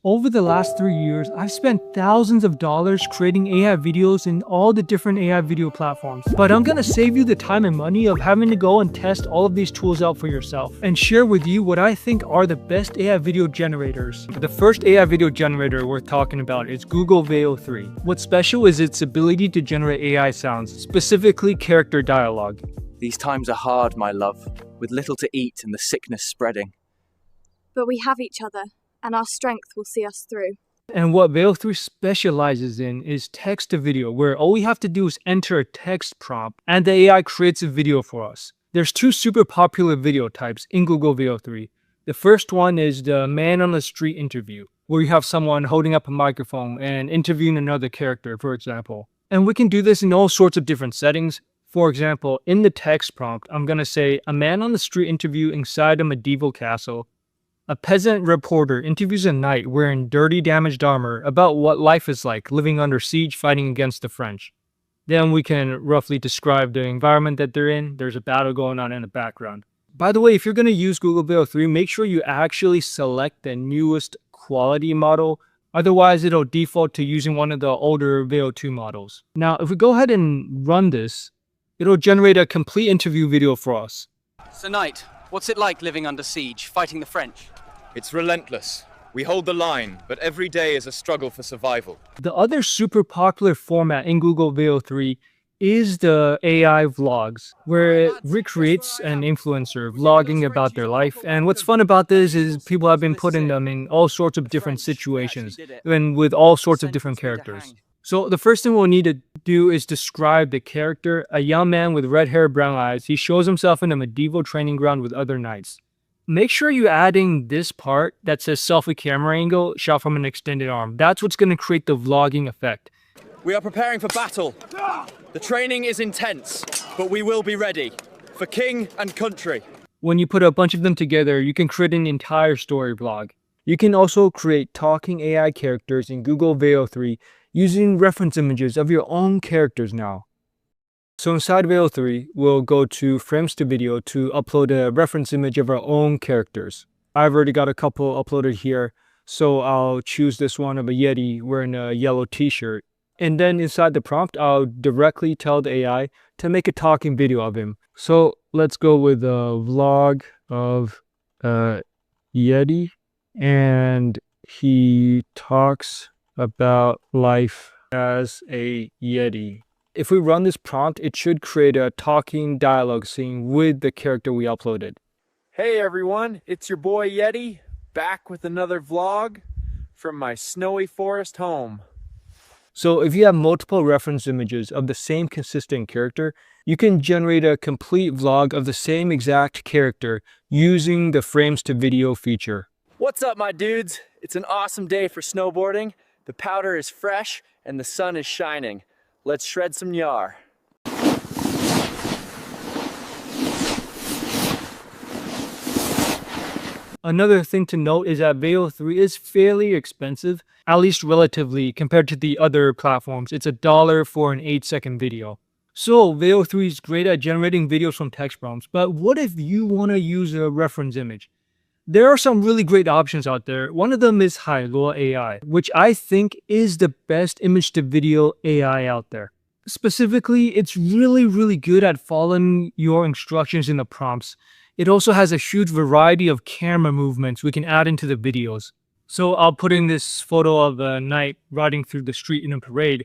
Over the last 3 years, I've spent thousands of dollars creating AI videos in all the different AI video platforms. But I'm gonna save you the time and money of having to go and test all of these tools out for yourself and share with you what I think are the best AI video generators. The first AI video generator we're talking about is Google Veo 3. What's special is its ability to generate AI sounds, specifically character dialogue. These times are hard, my love, with little to eat and the sickness spreading. But we have each other, and our strength will see us through. And what Veo 3 specializes in is text to video, where all we have to do is enter a text prompt and the AI creates a video for us. There's two super popular video types in Google Veo 3. The first one is the man on the street interview, where you have someone holding up a microphone and interviewing another character, for example. And we can do this in all sorts of different settings. For example, in the text prompt, I'm gonna say, a man on the street interview inside a medieval castle. A peasant reporter interviews a knight wearing dirty, damaged armor about what life is like living under siege fighting against the French. Then we can roughly describe the environment that they're in. There's a battle going on in the background. By the way, if you're going to use Google Veo 3, make sure you actually select the newest quality model. Otherwise, it'll default to using one of the older Veo 2 models. Now, if we go ahead and run this, it'll generate a complete interview video for us. Sir Knight, what's it like living under siege, fighting the French? It's relentless. We hold the line, but every day is a struggle for survival. The other super popular format in Google Veo 3 is the AI vlogs, where it recreates an influencer vlogging about their life. And what's fun about this is people have been putting them in all sorts of different situations and with all sorts of different characters. So the first thing we'll need to do is describe the character, a young man with red hair, brown eyes. He shows himself in a medieval training ground with other knights. Make sure you're adding this part that says selfie camera angle shot from an extended arm. That's what's going to create the vlogging effect. We are preparing for battle. The training is intense, but we will be ready for king and country. When you put a bunch of them together, you can create an entire story vlog. You can also create talking AI characters in Google Veo 3 using reference images of your own characters now. So inside Veo 3, we'll go to frames to video to upload a reference image of our own characters. I've already got a couple uploaded here, so I'll choose this one of a Yeti wearing a yellow t-shirt. And then inside the prompt, I'll directly tell the AI to make a talking video of him. So let's go with a vlog of Yeti, and he talks about life as a Yeti. If we run this prompt, it should create a talking dialogue scene with the character we uploaded. Hey everyone, it's your boy Yeti, back with another vlog from my snowy forest home. So if you have multiple reference images of the same consistent character, you can generate a complete vlog of the same exact character using the frames to video feature. What's up my dudes? It's an awesome day for snowboarding. The powder is fresh and the sun is shining. Let's shred some yar. Another thing to note is that Veo 3 is fairly expensive, at least relatively compared to the other platforms. It's $1 for an 8-second video. So Veo 3 is great at generating videos from text prompts, but what if you want to use a reference image? There are some really great options out there. One of them is Runway AI, which I think is the best image-to-video AI out there. Specifically, it's really good at following your instructions in the prompts. It also has a huge variety of camera movements we can add into the videos. So I'll put in this photo of a knight riding through the street in a parade.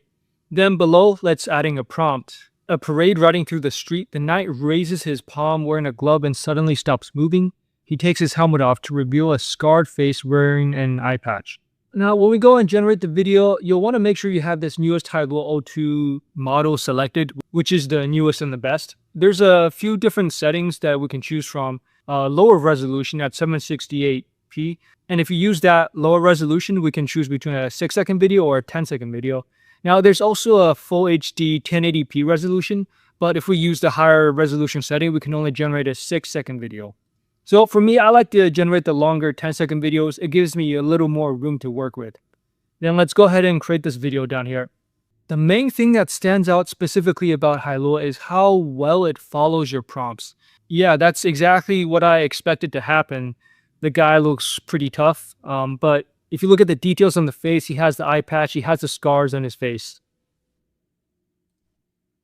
Then below, let's adding a prompt. A parade riding through the street, the knight raises his palm wearing a glove and suddenly stops moving. He takes his helmet off to reveal a scarred face wearing an eye patch. Now, when we go and generate the video, you'll want to make sure you have this newest Hailuo 02 model selected, which is the newest and the best. There's a few different settings that we can choose from. Lower resolution at 768p. And if you use that lower resolution, we can choose between a 6-second video or a 10-second video. Now, there's also a full HD 1080p resolution, but if we use the higher resolution setting, we can only generate a 6-second video. So for me, I like to generate the longer 10-second videos. It gives me a little more room to work with. Then let's go ahead and create this video down here. The main thing that stands out specifically about Hailuo is how well it follows your prompts. Yeah, that's exactly what I expected to happen. The guy looks pretty tough, but If you look at the details on the face, he has the eye patch, he has the scars on his face.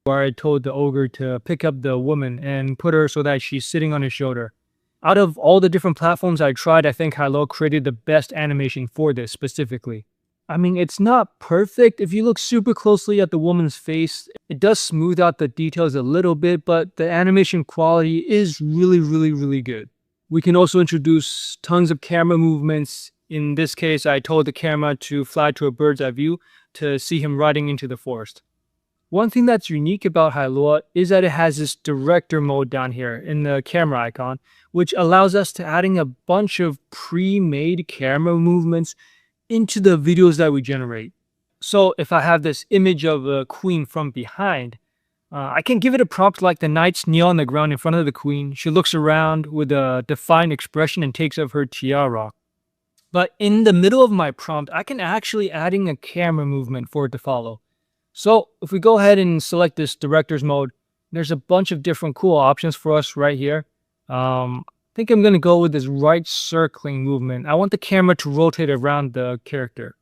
Where I told the ogre to pick up the woman and put her so that she's sitting on his shoulder. Out of all the different platforms I tried, I think Hilo created the best animation for this specifically. I mean, it's not perfect. If you look super closely at the woman's face, it does smooth out the details a little bit, but the animation quality is really good. We can also introduce tons of camera movements. In this case, I told the camera to fly to a bird's eye view to see him riding into the forest. One thing that's unique about Hailuo is that it has this director mode down here in the camera icon, which allows us to adding a bunch of pre-made camera movements into the videos that we generate. So if I have this image of a queen from behind, I can give it a prompt like the knights kneel on the ground in front of the queen. She looks around with a defined expression and takes off her tiara. But in the middle of my prompt, I can actually adding a camera movement for it to follow. So if we go ahead and select this director's mode, there's a bunch of different cool options for us right here. I think I'm going to go with this right circling movement. I want the camera to rotate around the character.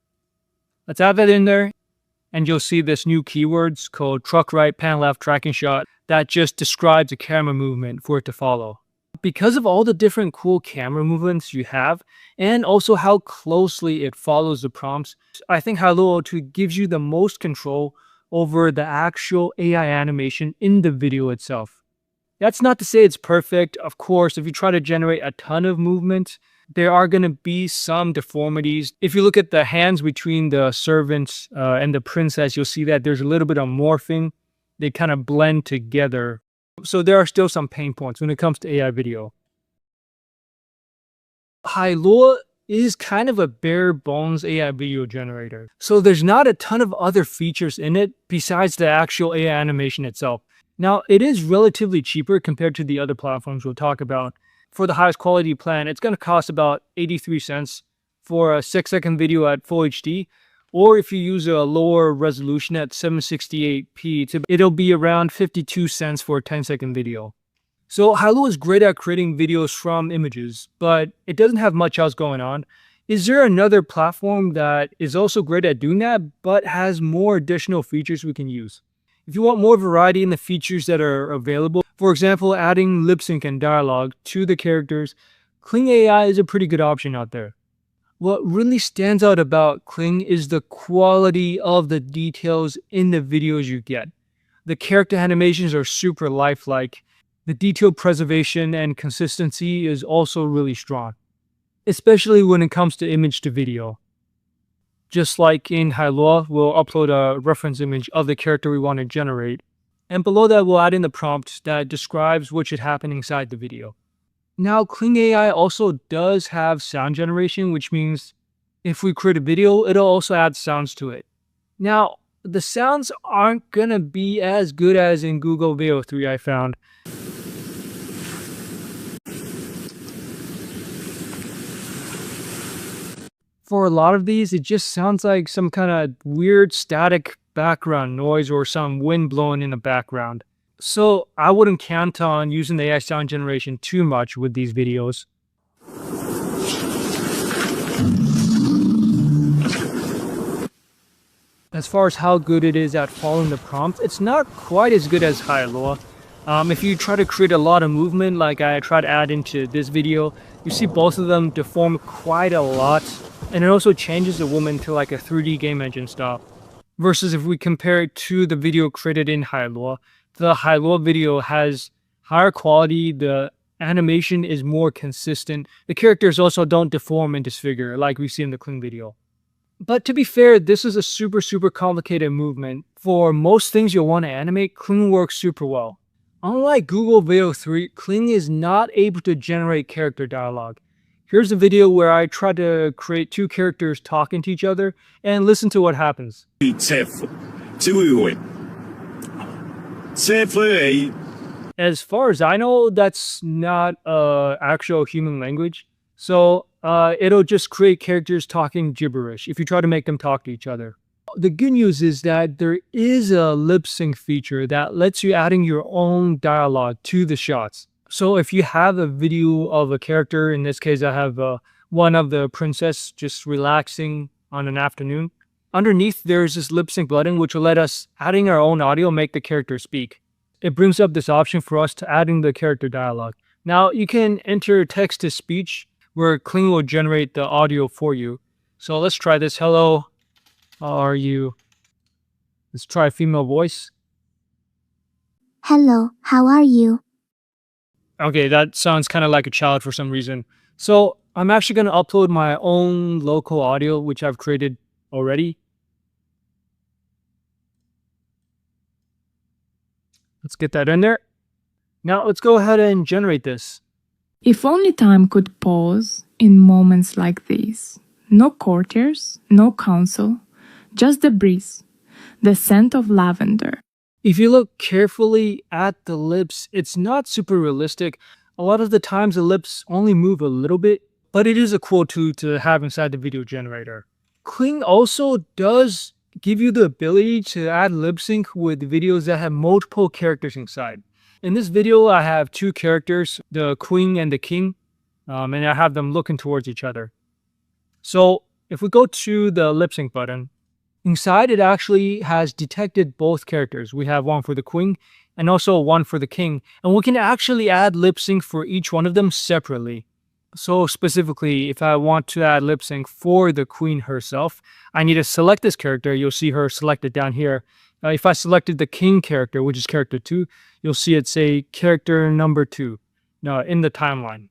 Let's add that in there. And you'll see this new keywords called truck right, pan left, tracking shot that just describes a camera movement for it to follow. Because of all the different cool camera movements you have, and also how closely it follows the prompts, I think Hailuo 2 gives you the most control over the actual AI animation in the video itself. That's not to say it's perfect. Of course, if you try to generate a ton of movement, there are going to be some deformities. If you look at the hands between the servants and the princess, you'll see that there's a little bit of morphing. They kind of blend together. So there are still some pain points when it comes to AI video. Hailuo is kind of a bare bones AI video generator. So there's not a ton of other features in it besides the actual AI animation itself. Now, it is relatively cheaper compared to the other platforms we'll talk about. For the highest quality plan, it's going to cost about 83 cents for a 6-second video at Full HD. Or if you use a lower resolution at 768p, it'll be around 52 cents for a 10-second video. So Hailuo is great at creating videos from images, but it doesn't have much else going on. Is there another platform that is also great at doing that, but has more additional features we can use? If you want more variety in the features that are available, for example, adding lip sync and dialogue to the characters, Kling AI is a pretty good option out there. What really stands out about Kling is the quality of the details in the videos you get. The character animations are super lifelike. The detail preservation and consistency is also really strong, especially when it comes to image to video. Just like in Hailuo, we'll upload a reference image of the character we want to generate, and below that we'll add in the prompt that describes what should happen inside the video. Now, Kling AI also does have sound generation, which means if we create a video, it'll also add sounds to it. Now, the sounds aren't gonna be as good as in Google Veo 3, I found. For a lot of these, it just sounds like some kind of weird static background noise or some wind blowing in the background. So I wouldn't count on using the AI sound generation too much with these videos. As far as how good it is at following the prompt, it's not quite as good as Hailuo. If you try to create a lot of movement like I tried to add into this video, you see both of them deform quite a lot. And it also changes the woman to like a 3D game engine style. Versus if we compare it to the video created in Hailuo, the Hailuo video has higher quality, the animation is more consistent, the characters also don't deform and disfigure like we see in the Kling video. But to be fair, this is a super complicated movement. For most things you'll want to animate, Kling works super well. Unlike Google Veo 3, Kling is not able to generate character dialogue. Here's a video where I try to create two characters talking to each other and listen to what happens. As far as I know, that's not actual human language. So it'll just create characters talking gibberish if you try to make them talk to each other. The good news is that there is a lip sync feature that lets you adding your own dialogue to the shots. So if you have a video of a character, in this case I have one of the princess just relaxing on an afternoon. Underneath, there's this lip sync button, which will let us adding our own audio make the character speak. It brings up this option for us to adding the character dialogue. Now, you can enter text to speech, where Kling will generate the audio for you. So let's try this. Hello, how are you? Let's try a female voice. Hello, how are you? Okay, that sounds kind of like a child for some reason. So I'm actually going to upload my own local audio, which I've created already. Let's get that in there. Now let's go ahead and generate this. If only time could pause in moments like these. No courtiers, no counsel, just the breeze, the scent of lavender. If you look carefully at the lips, it's not super realistic. A lot of the times the lips only move a little bit, but it is a cool tool to have inside the video generator. Kling also does give you the ability to add lip sync with videos that have multiple characters inside. In this video, I have two characters, the queen and the king, and I have them looking towards each other. So if we go to the lip sync button, inside it actually has detected both characters. We have one for the queen and also one for the king, and we can actually add lip sync for each one of them separately. So specifically, if I want to add lip sync for the queen herself, I need to select this character. You'll see her selected down here. If I selected the king character, which is character 2, you'll see it say character number 2 in the timeline.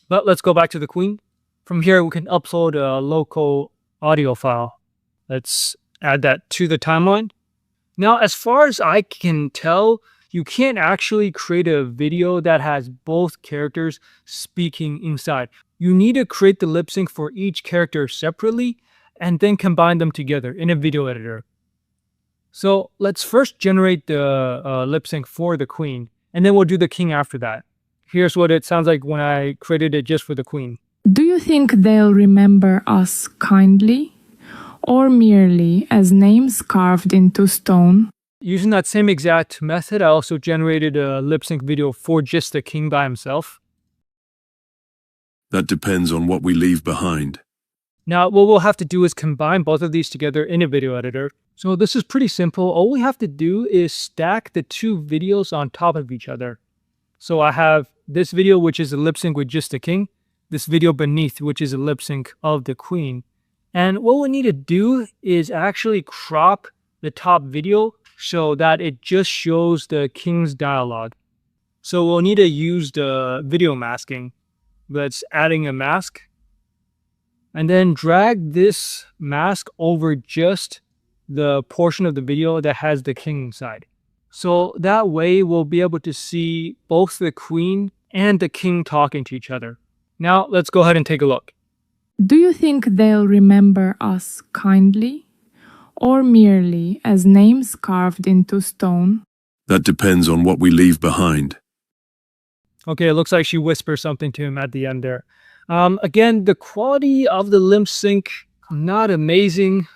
But let's go back to the queen. From here, we can upload a local audio file. Let's add that to the timeline. Now, as far as I can tell, you can't actually create a video that has both characters speaking inside. You need to create the lip sync for each character separately and then combine them together in a video editor. So let's first generate the lip sync for the queen, and then we'll do the king after that. Here's what it sounds like when I created it just for the queen. Do you think they'll remember us kindly, or merely as names carved into stone? Using that same exact method, I also generated a lip sync video for just the king by himself. That depends on what we leave behind. Now, what we'll have to do is combine both of these together in a video editor. So this is pretty simple. All we have to do is stack the two videos on top of each other. So I have this video, which is a lip sync with just the king, this video beneath, which is a lip sync of the queen. And what we need to do is actually crop the top video so that it just shows the king's dialogue. So we'll need to use the video masking. That's adding a mask. And then drag this mask over just the portion of the video that has the king inside. So that way we'll be able to see both the queen and the king talking to each other. Now let's go ahead and take a look. Do you think they'll remember us kindly, or merely as names carved into stone? That depends on what we leave behind. Okay, it looks like she whispers something to him at the end there. Again, the quality of the lip sync, not amazing.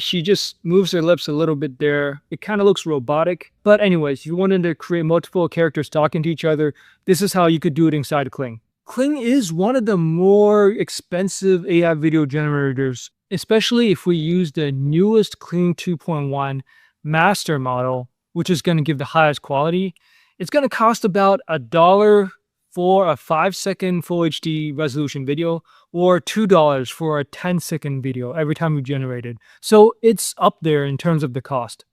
She just moves her lips a little bit there. It kind of looks robotic. But anyways, if you wanted to create multiple characters talking to each other, this is how you could do it inside Kling. Kling is one of the more expensive AI video generators, especially if we use the newest Kling 2.1 master model, which is going to give the highest quality. It's going to cost about $1 for a 5-second full HD resolution video, or $2 for a 10-second video every time you generate it. So it's up there in terms of the cost.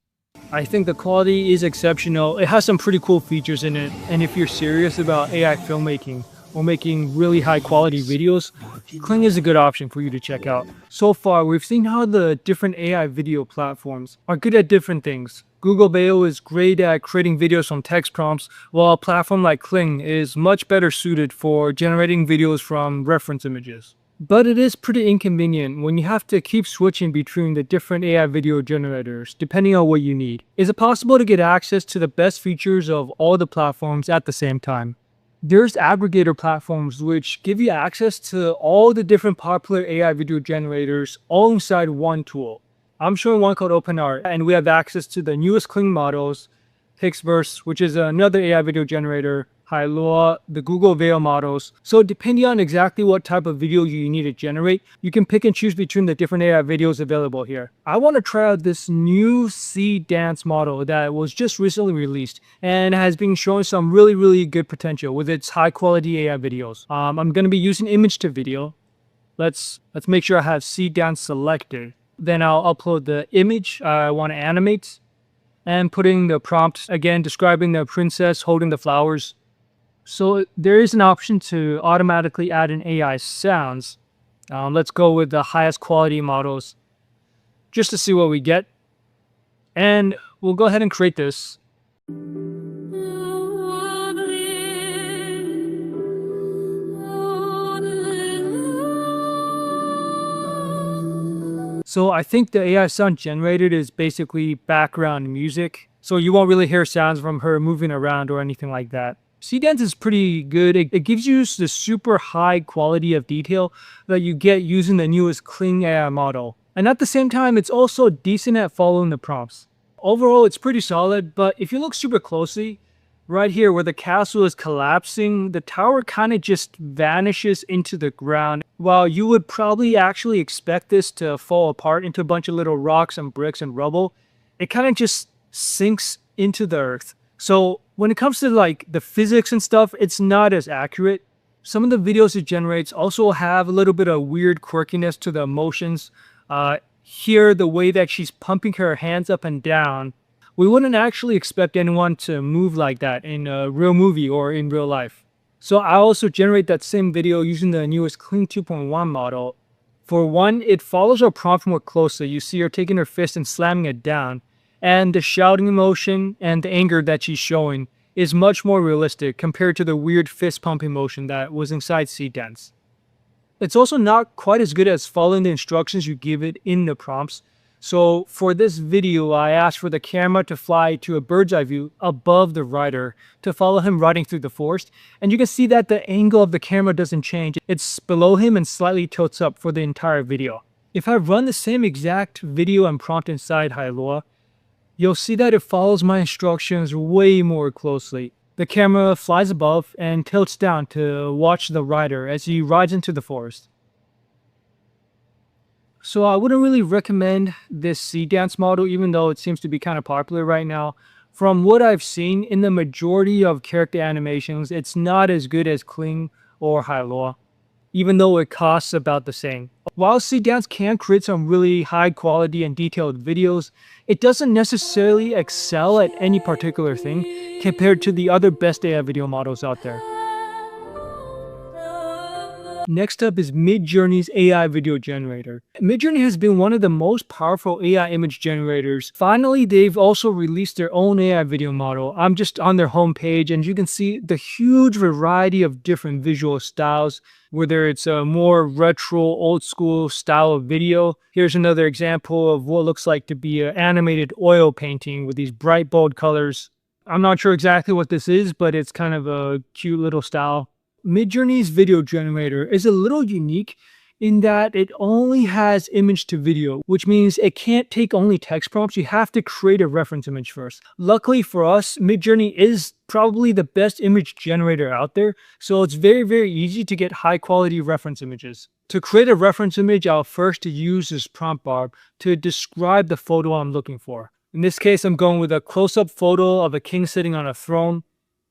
I think the quality is exceptional. It has some pretty cool features in it, and if you're serious about AI filmmaking or making really high quality videos, Kling is a good option for you to check out. So far, we've seen how the different AI video platforms are good at different things. Google Veo is great at creating videos from text prompts, while a platform like Kling is much better suited for generating videos from reference images. But it is pretty inconvenient when you have to keep switching between the different AI video generators, depending on what you need. Is it possible to get access to the best features of all the platforms at the same time? There's aggregator platforms which give you access to all the different popular AI video generators all inside one tool. I'm showing one called OpenArt, and we have access to the newest Kling models, Pixverse, which is another AI video generator, Hailuo, the Google Veil models. So depending on exactly what type of video you need to generate, you can pick and choose between the different AI videos available here. I want to try out this new C Dance model that was just recently released and has been showing some really good potential with its high quality AI videos. I'm going to be using image to video. Let's make sure I have C Dance selected. Then I'll upload the image I want to animate and putting the prompt again describing the princess holding the flowers. So there is an option to automatically add in AI sounds. Let's go with the highest quality models just to see what we get. And we'll go ahead and create this. So I think the AI sound generated is basically background music. So you won't really hear sounds from her moving around or anything like that. C-Dance is pretty good. It gives you the super high quality of detail that you get using the newest Kling AI model. And at the same time, it's also decent at following the prompts. Overall, it's pretty solid, but if you look super closely, right here where the castle is collapsing, the tower kind of just vanishes into the ground. While you would probably actually expect this to fall apart into a bunch of little rocks and bricks and rubble, it kind of just sinks into the earth. So when it comes to like the physics and stuff, it's not as accurate. Some of the videos it generates also have a little bit of weird quirkiness to the emotions. Here, the way that she's pumping her hands up and down, we wouldn't actually expect anyone to move like that in a real movie or in real life. So I also generate that same video using the newest Kling 2.1 model. For one, it follows our prompt more closely. You see her taking her fist and slamming it down. And the shouting emotion and the anger that she's showing is much more realistic compared to the weird fist pumping motion that was inside C-Dance. It's also not quite as good as following the instructions you give it in the prompts. So for this video, I asked for the camera to fly to a bird's eye view above the rider to follow him riding through the forest. And you can see that the angle of the camera doesn't change. It's below him and slightly tilts up for the entire video. If I run the same exact video and prompt inside Hailuo, you'll see that it follows my instructions way more closely. The camera flies above and tilts down to watch the rider as he rides into the forest. So I wouldn't really recommend this C-Dance model, even though it seems to be kind of popular right now. From what I've seen in the majority of character animations, it's not as good as Kling or Hailuo, even though it costs about the same. While C-Dance can create some really high quality and detailed videos, it doesn't necessarily excel at any particular thing compared to the other best AI video models out there. Next up is Midjourney's AI video generator. Midjourney has been one of the most powerful AI image generators. Finally, they've also released their own AI video model. I'm just on their homepage and you can see the huge variety of different visual styles, whether it's a more retro, old school style of video. Here's another example of what looks like to be an animated oil painting with these bright, bold colors. I'm not sure exactly what this is, but it's kind of a cute little style. Midjourney's video generator is a little unique in that it only has image to video, which means it can't take only text prompts. You have to create a reference image first. Luckily for us, Midjourney is probably the best image generator out there, so it's very easy to get high quality reference images. To create a reference image, I'll first use this prompt bar to describe the photo I'm looking for. In this case, I'm going with a close-up photo of a king sitting on a throne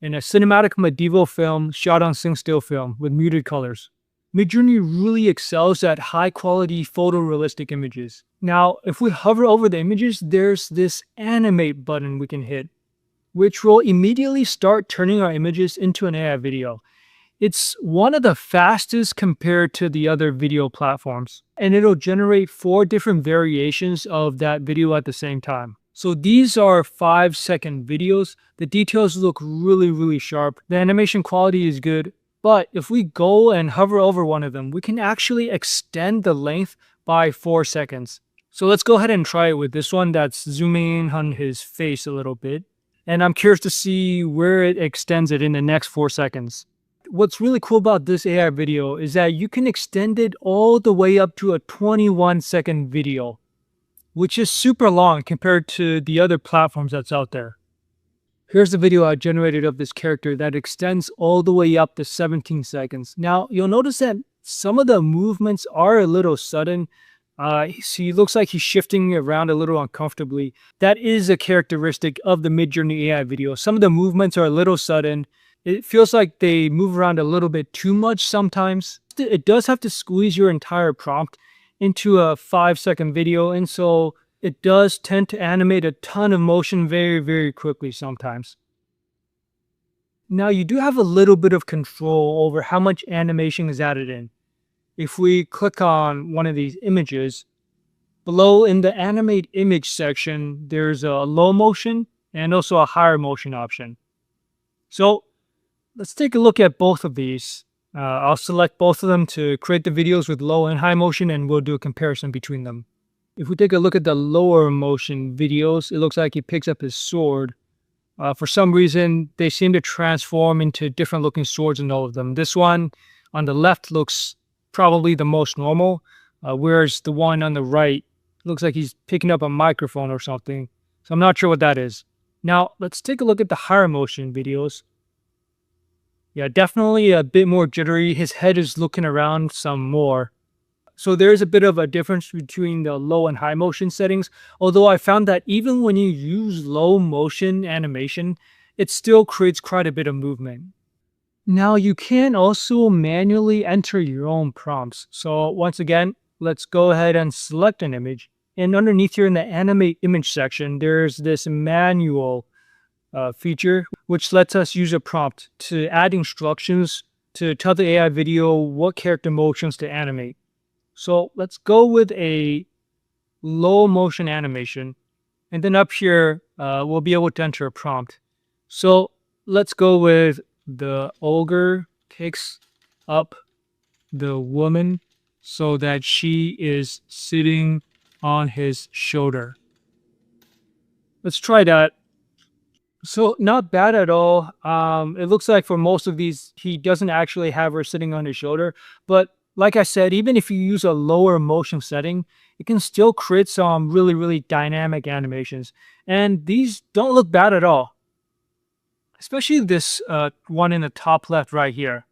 in a cinematic medieval film shot on still film with muted colors. Midjourney really excels at high-quality photorealistic images. Now, if we hover over the images, there's this animate button we can hit, which will immediately start turning our images into an AI video. It's one of the fastest compared to the other video platforms, and it'll generate 4 different variations of that video at the same time. So these are 5-second videos. The details look really sharp. The animation quality is good. But if we go and hover over one of them, we can actually extend the length by 4 seconds. So let's go ahead and try it with this one that's zooming in on his face a little bit. And I'm curious to see where it extends it in the next 4 seconds. What's really cool about this AI video is that you can extend it all the way up to a 21-second video, which is super long compared to the other platforms that's out there. Here's the video I generated of this character that extends all the way up to 17 seconds. Now, you'll notice that some of the movements are a little sudden. He looks like he's shifting around a little uncomfortably. That is a characteristic of the Midjourney AI video. Some of the movements are a little sudden. It feels like they move around a little bit too much sometimes. It does have to squeeze your entire prompt into a 5-second video, and so it does tend to animate a ton of motion very, very quickly sometimes. Now, you do have a little bit of control over how much animation is added in. If we click on one of these images, below in the animate image section, there's a low motion and also a higher motion option. So let's take a look at both of these. I'll select both of them to create the videos with low and high motion, and we'll do a comparison between them. If we take a look at the lower motion videos, it looks like he picks up his sword. For some reason, they seem to transform into different looking swords in all of them. This one on the left looks probably the most normal, whereas the one on the right looks like he's picking up a microphone or something. So I'm not sure what that is. Now, let's take a look at the higher motion videos. Yeah, definitely a bit more jittery. His head is looking around some more. So there's a bit of a difference between the low and high motion settings. Although I found that even when you use low motion animation, it still creates quite a bit of movement. Now you can also manually enter your own prompts. So once again, let's go ahead and select an image. And underneath here in the animate image section, there's this manual feature, which lets us use a prompt to add instructions to tell the AI video what character motions to animate. So let's go with a low motion animation. And then up here, we'll be able to enter a prompt. So let's go with the ogre picks up the woman so that she is sitting on his shoulder. Let's try that. So not bad at all. It looks like for most of these, he doesn't actually have her sitting on his shoulder. But like I said, even if you use a lower motion setting, it can still create some really, really dynamic animations. And these don't look bad at all. Especially this one in the top left right here.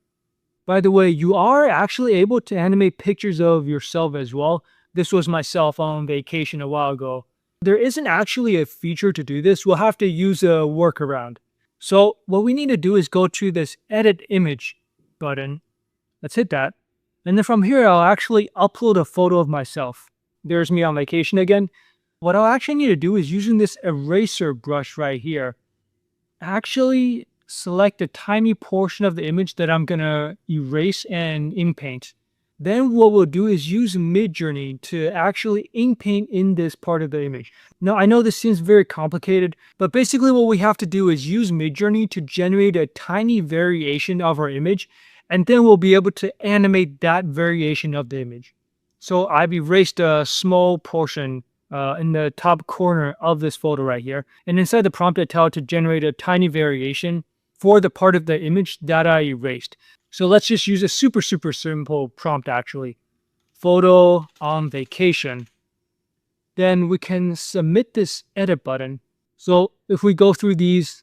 By the way, you are actually able to animate pictures of yourself as well. This was myself on vacation a while ago. There isn't actually a feature to do this. We'll have to use a workaround. So what we need to do is go to this edit image button. Let's hit that. And then from here, I'll actually upload a photo of myself. There's me on vacation again. What I'll actually need to do is using this eraser brush right here, actually select a tiny portion of the image that I'm gonna erase and ink paint. Then what we'll do is use Midjourney to actually ink paint in this part of the image. Now, I know this seems very complicated, but basically what we have to do is use Midjourney to generate a tiny variation of our image, and then we'll be able to animate that variation of the image. So I've erased a small portion in the top corner of this photo right here. And inside the prompt, I tell it to generate a tiny variation for the part of the image that I erased. So let's just use a super simple prompt actually. Photo on vacation. Then we can submit this edit button. So if we go through these,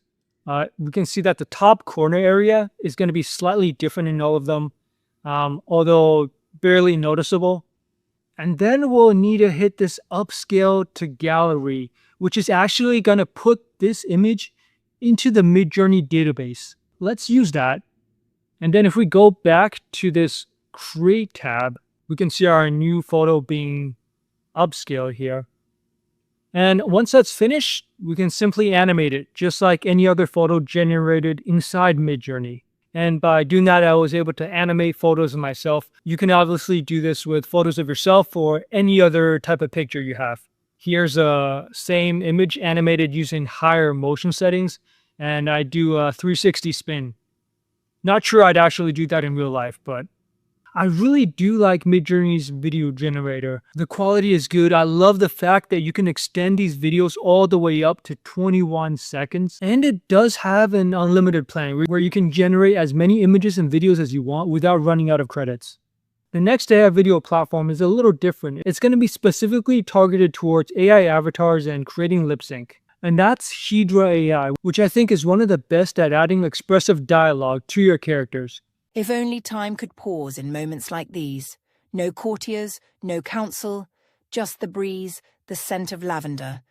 we can see that the top corner area is going to be slightly different in all of them, although barely noticeable. And then we'll need to hit this upscale to gallery, which is actually going to put this image into the Midjourney database. Let's use that. And then if we go back to this create tab, we can see our new photo being upscaled here. And once that's finished, we can simply animate it, just like any other photo generated inside Midjourney. And by doing that, I was able to animate photos of myself. You can obviously do this with photos of yourself or any other type of picture you have. Here's a same image animated using higher motion settings, and I do a 360 spin. Not sure I'd actually do that in real life, but I really do like Midjourney's video generator. The quality is good. I love the fact that you can extend these videos all the way up to 21 seconds. And it does have an unlimited plan where you can generate as many images and videos as you want without running out of credits. The next AI video platform is a little different. It's going to be specifically targeted towards AI avatars and creating lip sync. And that's Hydra AI, which I think is one of the best at adding expressive dialogue to your characters. If only time could pause in moments like these. No courtiers, no council, just the breeze, the scent of lavender.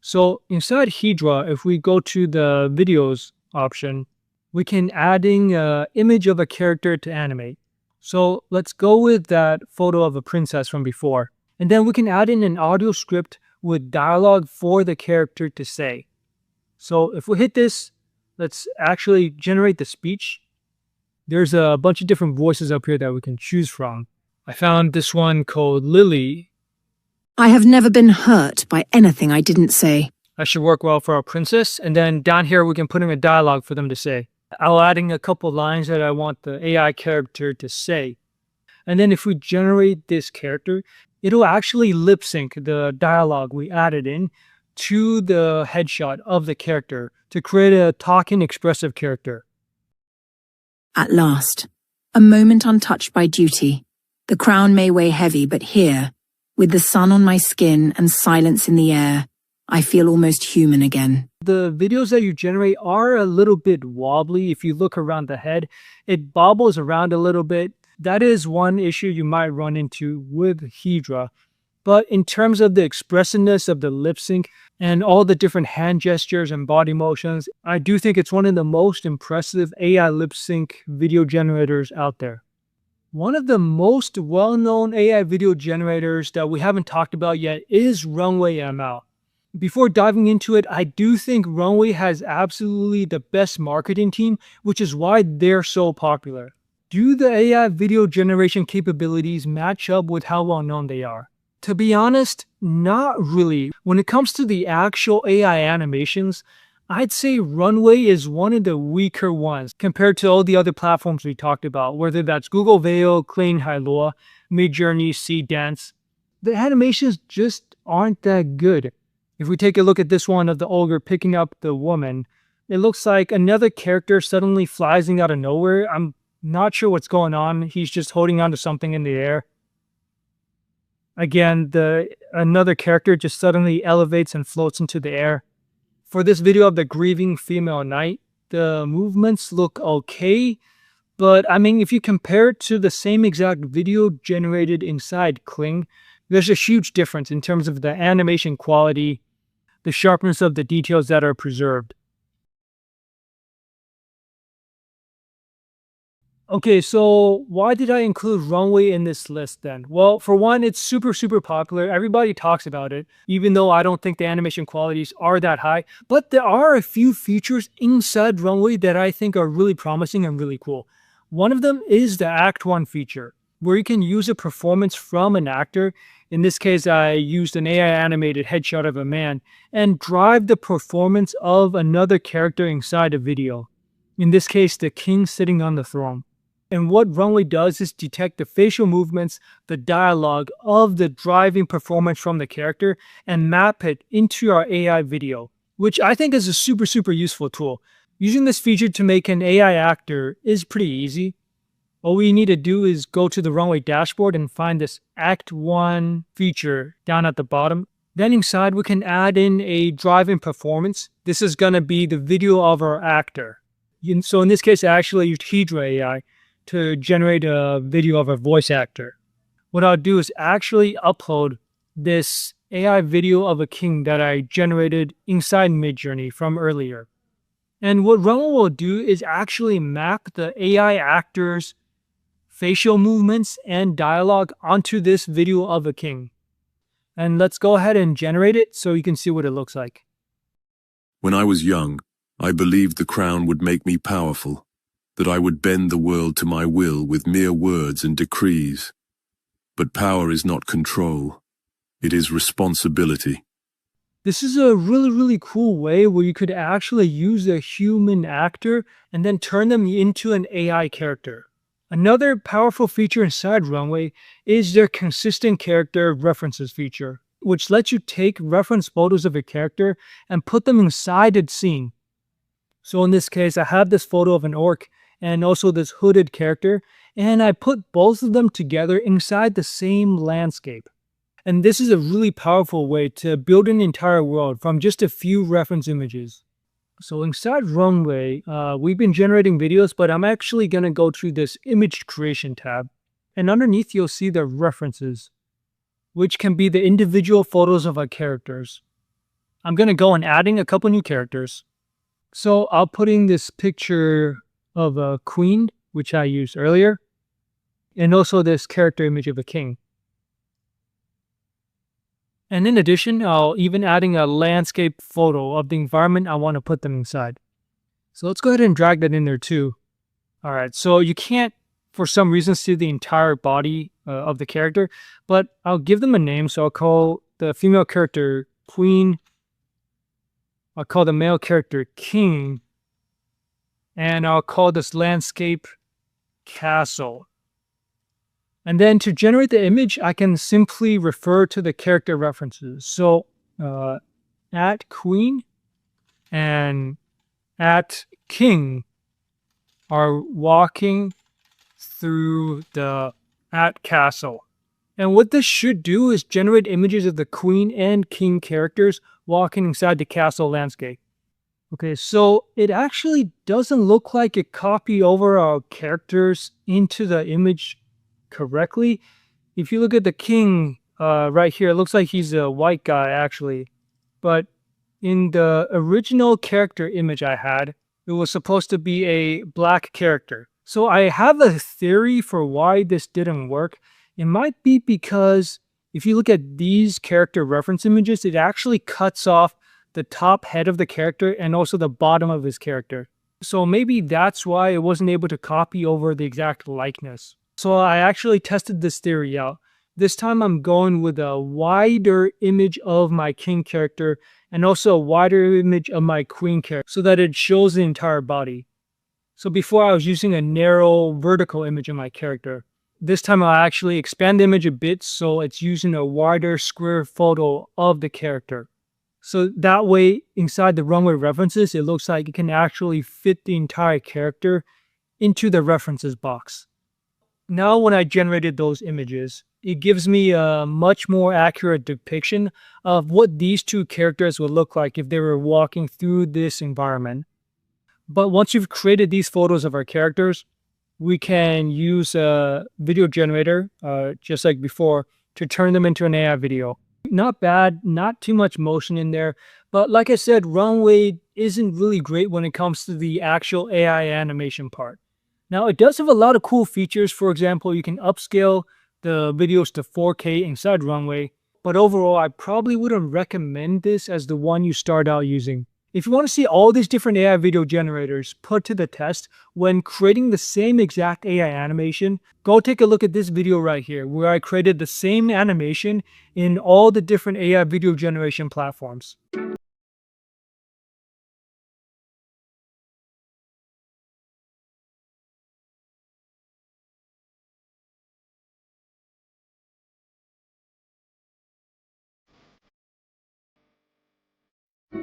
So inside Hydra, if we go to the videos option, we can adding an image of a character to animate. So let's go with that photo of a princess from before. And then we can add in an audio script with dialogue for the character to say. So if we hit this, let's actually generate the speech. There's a bunch of different voices up here that we can choose from. I found this one called Lily. I have never been hurt by anything I didn't say. That should work well for our princess. And then down here, we can put in a dialogue for them to say. I'll adding a couple lines that I want the AI character to say. And then if we generate this character, it'll actually lip sync the dialogue we added in to the headshot of the character to create a talking expressive character. At last, a moment untouched by duty. The crown may weigh heavy, but here, with the sun on my skin and silence in the air, I feel almost human again. The videos that you generate are a little bit wobbly. If you look around the head, it bobbles around a little bit. That is one issue you might run into with Hydra. But in terms of the expressiveness of the lip sync and all the different hand gestures and body motions, I do think it's one of the most impressive AI lip sync video generators out there. One of the most well-known AI video generators that we haven't talked about yet is Runway AI. Before diving into it, I do think Runway has absolutely the best marketing team, which is why they're so popular. Do the AI video generation capabilities match up with how well known they are? To be honest, not really. When it comes to the actual AI animations, I'd say Runway is one of the weaker ones compared to all the other platforms we talked about, whether that's Google Veil, Klein Hailuo, Midjourney, Seedance. The animations just aren't that good. If we take a look at this one of the ogre picking up the woman, it looks like another character suddenly flies out of nowhere. I'm not sure what's going on. He's just holding on to something in the air. Again, another character just suddenly elevates and floats into the air. For this video of the grieving female knight, the movements look okay, but I mean, if you compare it to the same exact video generated inside Kling, there's a huge difference in terms of the animation quality, the sharpness of the details that are preserved. Okay, so why did I include Runway in this list then? Well, for one, it's super popular. Everybody talks about it, even though I don't think the animation qualities are that high. But there are a few features inside Runway that I think are really promising and really cool. One of them is the Act 1 feature, where you can use a performance from an actor. In this case, I used an AI animated headshot of a man and drive the performance of another character inside a video. In this case, the king sitting on the throne. And what Runway does is detect the facial movements, the dialogue of the driving performance from the character and map it into our AI video, which I think is a super useful tool. Using this feature to make an AI actor is pretty easy. All we need to do is go to the Runway dashboard and find this Act 1 feature down at the bottom. Then inside we can add in a driving performance. This is going to be the video of our actor. So in this case, I actually used Hydra AI to generate a video of a voice actor. What I'll do is actually upload this AI video of a king that I generated inside Midjourney from earlier. And what Runway will do is actually map the AI actor's facial movements and dialogue onto this video of a king. And let's go ahead and generate it so you can see what it looks like. When I was young, I believed the crown would make me powerful, that I would bend the world to my will with mere words and decrees. But power is not control. It is responsibility. This is a really cool way where you could actually use a human actor and then turn them into an AI character. Another powerful feature inside Runway is their consistent character references feature, which lets you take reference photos of a character and put them inside a scene. So in this case, I have this photo of an orc and also this hooded character, and I put both of them together inside the same landscape. And this is a really powerful way to build an entire world from just a few reference images. So inside Runway, we've been generating videos, but I'm actually going to go through this image creation tab. And underneath, you'll see the references, which can be the individual photos of our characters. I'm going to go and adding a couple new characters. So I'll put in this picture of a queen, which I used earlier, and also this character image of a king. And in addition, I'll even adding a landscape photo of the environment I want to put them inside. So let's go ahead and drag that in there too. All right, so you can't, for some reason, see the entire body of the character, but I'll give them a name. So I'll call the female character Queen. I'll call the male character King. And I'll call this landscape Castle. And then to generate the image, I can simply refer to the character references. So at Queen and at King are walking through the at Castle. And what this should do is generate images of the Queen and King characters walking inside the castle landscape. Okay, so it actually doesn't look like it copied over our characters into the image correctly. If you look at the king right here, it looks like he's a white guy actually. But in the original character image I had, it was supposed to be a black character. So I have a theory for why this didn't work. It might be because if you look at these character reference images, it actually cuts off the top head of the character and also the bottom of his character. So maybe that's why it wasn't able to copy over the exact likeness. So I actually tested this theory out. This time I'm going with a wider image of my king character and also a wider image of my queen character so that it shows the entire body. So before I was using a narrow vertical image of my character. This time I'll actually expand the image a bit so it's using a wider square photo of the character. So that way inside the Runway references, it looks like it can actually fit the entire character into the references box. Now when I generated those images, it gives me a much more accurate depiction of what these two characters would look like if they were walking through this environment. But once you've created these photos of our characters, we can use a video generator, just like before, to turn them into an AI video. Not bad, not too much motion in there, but like I said, Runway isn't really great when it comes to the actual AI animation part. Now, it does have a lot of cool features. For example, you can upscale the videos to 4K inside Runway, but overall, I probably wouldn't recommend this as the one you start out using. If you want to see all these different AI video generators put to the test when creating the same exact AI animation, go take a look at this video right here, where I created the same animation in all the different AI video generation platforms.